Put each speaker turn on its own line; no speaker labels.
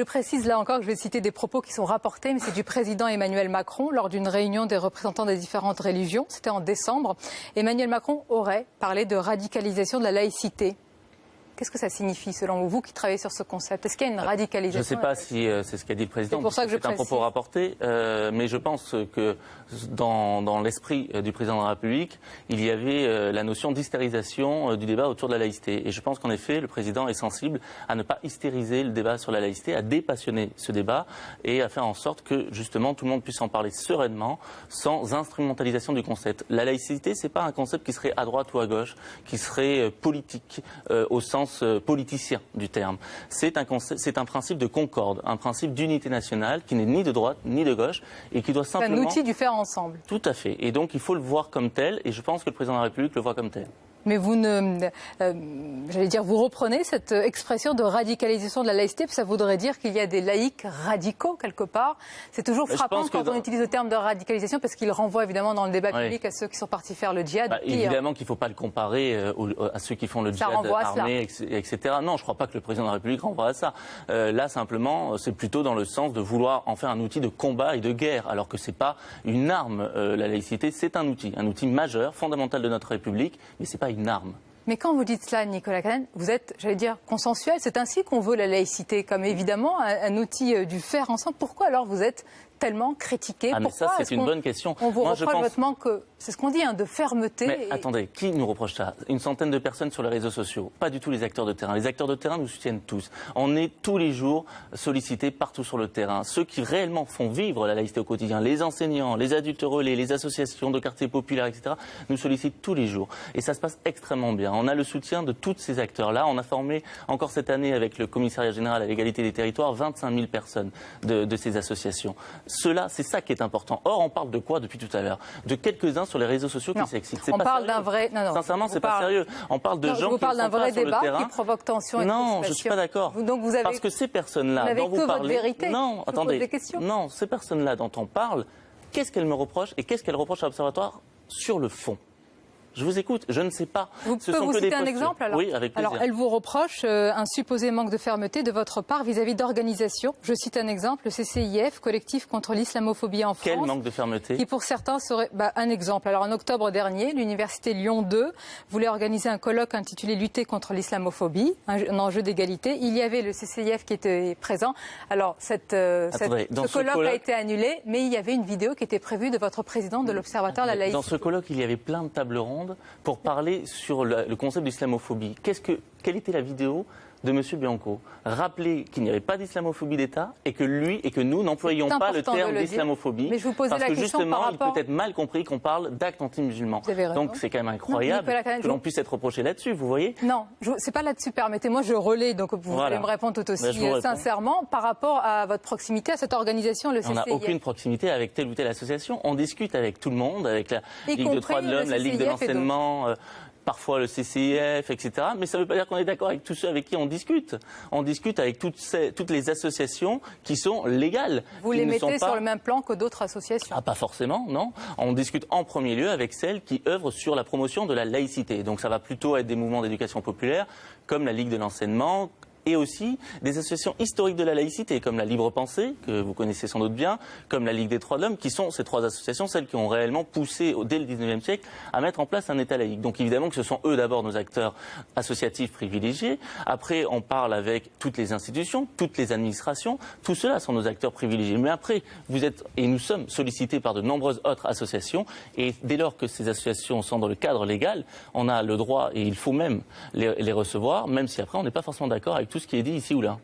Je précise là encore que je vais citer des propos qui sont rapportés, mais c'est du président Emmanuel Macron lors d'une réunion des représentants des différentes religions. C'était en décembre. Emmanuel Macron aurait parlé de radicalisation de la laïcité. Qu'est-ce que ça signifie selon vous qui travaillez sur ce concept? Est-ce qu'il y a une radicalisation?
Je ne sais pas si c'est ce qu'a dit le président.
C'est pour ça que
c'est un propos rapporté, mais je pense que dans l'esprit du président de la République, il y avait la notion d'hystérisation du débat autour de la laïcité. Et je pense qu'en effet, le président est sensible à ne pas hystériser le débat sur la laïcité, à dépassionner ce débat et à faire en sorte que justement tout le monde puisse en parler sereinement, sans instrumentalisation du concept. La laïcité, c'est pas un concept qui serait à droite ou à gauche, qui serait politique au sens politicien du terme. C'est un principe de concorde, un principe d'unité nationale qui n'est ni de droite ni de gauche et qui doit simplement...
C'est un outil du faire ensemble.
Tout à fait. Et donc il faut le voir comme tel et je pense que le président de la République le voit comme tel.
Mais vous vous reprenez cette expression de radicalisation de la laïcité, ça voudrait dire qu'il y a des laïcs radicaux quelque part. C'est toujours frappant quand on utilise le terme de radicalisation parce qu'il renvoie évidemment dans le débat public à ceux qui sont partis faire le djihad.
Évidemment qu'il ne faut pas le comparer à ceux qui font le djihad armé, etc. Non, je ne crois pas que le président de la République renvoie à ça. Là, simplement, c'est plutôt dans le sens de vouloir en faire un outil de combat et de guerre, alors que ce n'est pas une arme. La laïcité, c'est un outil majeur, fondamental de notre République, mais ce n'est pas une arme.
Mais quand vous dites cela, Nicolas Canel, vous êtes, j'allais dire, consensuel. C'est ainsi qu'on veut la laïcité, comme évidemment un outil du faire ensemble. Pourquoi alors vous êtes tellement critiqué?
Mais ça, c'est une bonne question.
On vous reproche votre manque, c'est ce qu'on dit, de fermeté.
Mais attendez, qui nous reproche ça? Une centaine de personnes sur les réseaux sociaux. Pas du tout les acteurs de terrain. Les acteurs de terrain nous soutiennent tous. On est tous les jours sollicités partout sur le terrain. Ceux qui réellement font vivre la laïcité au quotidien, les enseignants, les adultes relais, les associations de quartiers populaires, etc., nous sollicitent tous les jours. Et ça se passe extrêmement bien. On a le soutien de tous ces acteurs-là. On a formé encore cette année avec le commissariat général à l'égalité des territoires 25 000 personnes de ces associations. Cela, c'est ça qui est important. Or, on parle de quoi depuis tout à l'heure? De quelques-uns sur les réseaux sociaux qui s'excitent.
On parle d'un vrai... Non,
sincèrement, c'est pas sérieux. On parle de gens qui sont pas sur le terrain.
Qui provoque tension et
non, je suis pas d'accord. Parce que ces personnes-là dont vous parlez... Non, attendez. Non, ces personnes-là dont on parle, qu'est-ce qu'elles me reprochent et qu'est-ce qu'elles reprochent à l'Observatoire sur le fond? Je vous écoute, je ne sais pas.
Vous pouvez citer un exemple alors?
Oui, avec plaisir.
Alors, elle vous reproche un supposé manque de fermeté de votre part vis-à-vis d'organisations. Je cite un exemple, le CCIF, collectif contre l'islamophobie en France.
Quel manque de fermeté?
Qui pour certains serait un exemple. Alors en octobre dernier, l'université Lyon 2 voulait organiser un colloque intitulé Lutter contre l'islamophobie, un enjeu d'égalité. Il y avait le CCIF qui était présent. Alors ce colloque a été annulé, mais il y avait une vidéo qui était prévue de votre président de l'Observatoire de la laïcité.
Dans ce colloque, il y avait plein de tables rondes pour parler sur le concept d'islamophobie. Quelle était la vidéo de M. Bianco? Rappeler qu'il n'y avait pas d'islamophobie d'État et que nous n'employions pas le terme d'islamophobie.
Mais je vous posais
parce
la
que
question
justement,
par rapport...
il peut être mal compris qu'on parle d'actes anti-musulmans. Donc c'est quand même incroyable que l'on puisse être reproché là-dessus, vous voyez?
Non, c'est pas là-dessus, permettez-moi, je relais, donc vous allez me répondre tout aussi sincèrement par rapport à votre proximité à cette organisation, le CCIF.
On n'a aucune proximité avec telle ou telle association. On discute avec tout le monde, avec la Ligue des droits de l'homme, la Ligue de l'enseignement... parfois le CCIF, etc. Mais ça ne veut pas dire qu'on est d'accord avec tous ceux avec qui on discute. On discute avec toutes les associations qui sont légales.
Vous les mettez sur le même plan que d'autres associations?
Pas forcément, non. On discute en premier lieu avec celles qui œuvrent sur la promotion de la laïcité. Donc ça va plutôt être des mouvements d'éducation populaire, comme la Ligue de l'enseignement, et aussi des associations historiques de la laïcité, comme la Libre Pensée, que vous connaissez sans doute bien, comme la Ligue des droits de l'homme, qui sont ces trois associations, celles qui ont réellement poussé, dès le 19e siècle, à mettre en place un État laïque. Donc évidemment que ce sont eux d'abord nos acteurs associatifs privilégiés. Après, on parle avec toutes les institutions, toutes les administrations. Tout cela sont nos acteurs privilégiés. Mais après, vous êtes, et nous sommes sollicités par de nombreuses autres associations. Et dès lors que ces associations sont dans le cadre légal, on a le droit, et il faut même les recevoir, même si après on n'est pas forcément d'accord avec tout ce qui est dit ici ou là.